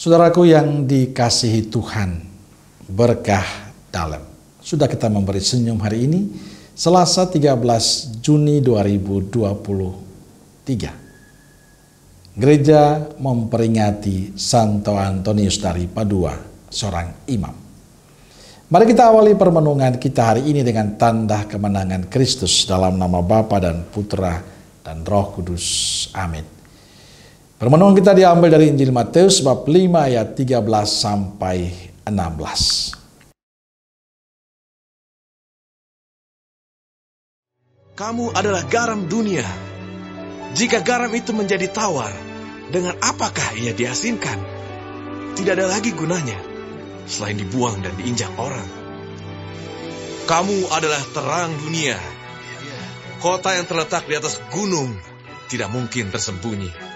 Saudaraku yang dikasihi Tuhan, berkah dalam. Sudah kita memberi senyum hari ini, Selasa 13 Juni 2023. Gereja memperingati Santo Antonius dari Padua, seorang imam. Mari kita awali permenungan kita hari ini dengan tanda kemenangan Kristus dalam nama Bapa dan Putra dan Roh Kudus. Amin. Permenungan kita diambil dari Injil Matius bab 5 ayat 13 sampai 16. Kamu adalah garam dunia. Jika garam itu menjadi tawar, dengan apakah ia diasinkan? Tidak ada lagi gunanya, selain dibuang dan diinjak orang. Kamu adalah terang dunia. Kota yang terletak di atas gunung tidak mungkin tersembunyi.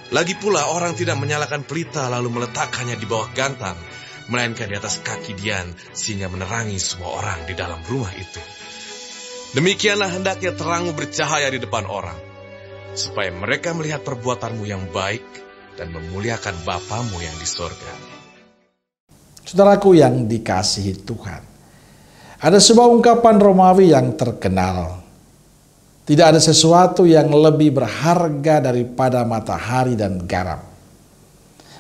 Lagi pula orang tidak menyalakan pelita lalu meletakkannya di bawah gantang, melainkan di atas kaki dian sehingga menerangi semua orang di dalam rumah itu. Demikianlah hendaknya terangmu bercahaya di depan orang, supaya mereka melihat perbuatanmu yang baik dan memuliakan Bapamu yang di sorga. Saudaraku yang dikasihi Tuhan, ada sebuah ungkapan Romawi yang terkenal. Tidak ada sesuatu yang lebih berharga daripada matahari dan garam.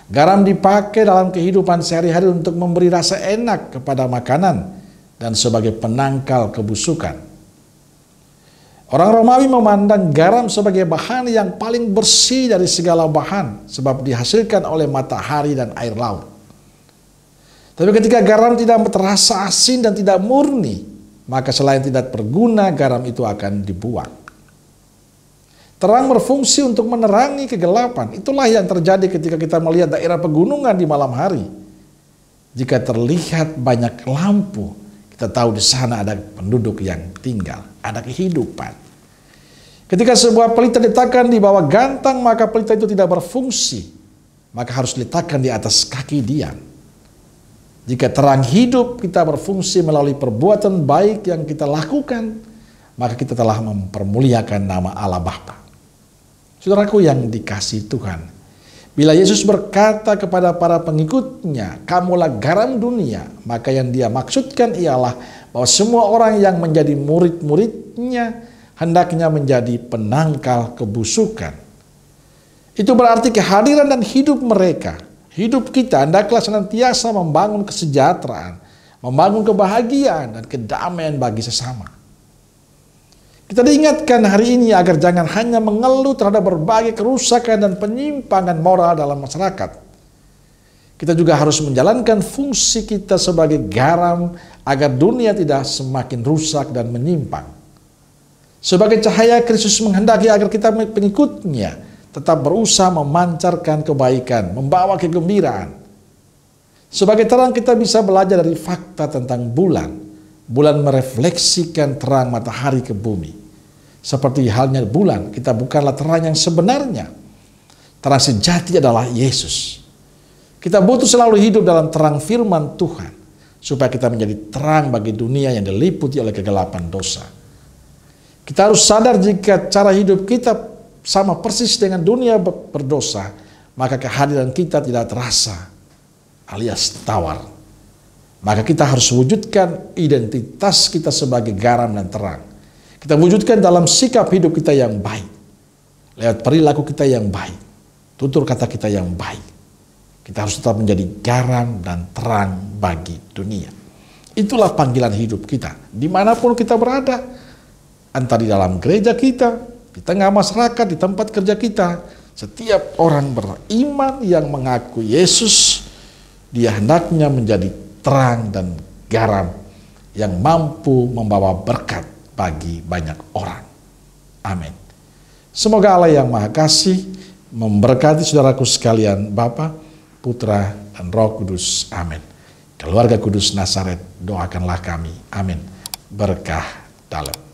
Garam dipakai dalam kehidupan sehari-hari untuk memberi rasa enak kepada makanan dan sebagai penangkal kebusukan. Orang Romawi memandang garam sebagai bahan yang paling bersih dari segala bahan sebab dihasilkan oleh matahari dan air laut. Tapi ketika garam tidak terasa asin dan tidak murni, maka selain tidak berguna, garam itu akan dibuang. Terang berfungsi untuk menerangi kegelapan. Itulah yang terjadi ketika kita melihat daerah pegunungan di malam hari. Jika terlihat banyak lampu, kita tahu di sana ada penduduk yang tinggal, ada kehidupan. Ketika sebuah pelita diletakkan di bawah gantang, maka pelita itu tidak berfungsi, maka harus diletakkan di atas kaki dian. Jika terang hidup kita berfungsi melalui perbuatan baik yang kita lakukan, maka kita telah mempermuliakan nama Allah Bapa. Saudaraku yang dikasihi Tuhan, bila Yesus berkata kepada para pengikutnya, kamulah garam dunia, maka yang dia maksudkan ialah bahwa semua orang yang menjadi murid-muridnya hendaknya menjadi penangkal kebusukan. Itu berarti kehadiran dan hidup mereka, hidup kita hendaklah senantiasa membangun kesejahteraan, membangun kebahagiaan dan kedamaian bagi sesama. Kita diingatkan hari ini agar jangan hanya mengeluh terhadap berbagai kerusakan dan penyimpangan moral dalam masyarakat. Kita juga harus menjalankan fungsi kita sebagai garam agar dunia tidak semakin rusak dan menyimpang. Sebagai cahaya, Kristus menghendaki agar kita pengikutnya tetap berusaha memancarkan kebaikan, membawa kegembiraan. Sebagai terang kita bisa belajar dari fakta tentang bulan. Bulan merefleksikan terang matahari ke bumi. Seperti halnya bulan, kita bukanlah terang yang sebenarnya. Terang sejati adalah Yesus. Kita butuh selalu hidup dalam terang firman Tuhan, supaya kita menjadi terang bagi dunia yang diliputi oleh kegelapan dosa. Kita harus sadar jika cara hidup kita sama persis dengan dunia berdosa, maka kehadiran kita tidak terasa alias tawar. Maka kita harus wujudkan identitas kita sebagai garam dan terang. Kita wujudkan dalam sikap hidup kita yang baik, lewat perilaku kita yang baik, tutur kata kita yang baik. Kita harus tetap menjadi garam dan terang bagi dunia. Itulah panggilan hidup kita, dimanapun kita berada. Entah di dalam gereja kita, di tengah masyarakat, di tempat kerja kita. Setiap orang beriman yang mengaku Yesus, dia hendaknya menjadi terang dan garam yang mampu membawa berkat bagi banyak orang. Amin. Semoga Allah yang Maha Kasih memberkati saudaraku sekalian, Bapa, Putra, dan Roh Kudus. Amin. Keluarga Kudus Nazaret, doakanlah kami. Amin. Berkah dalam.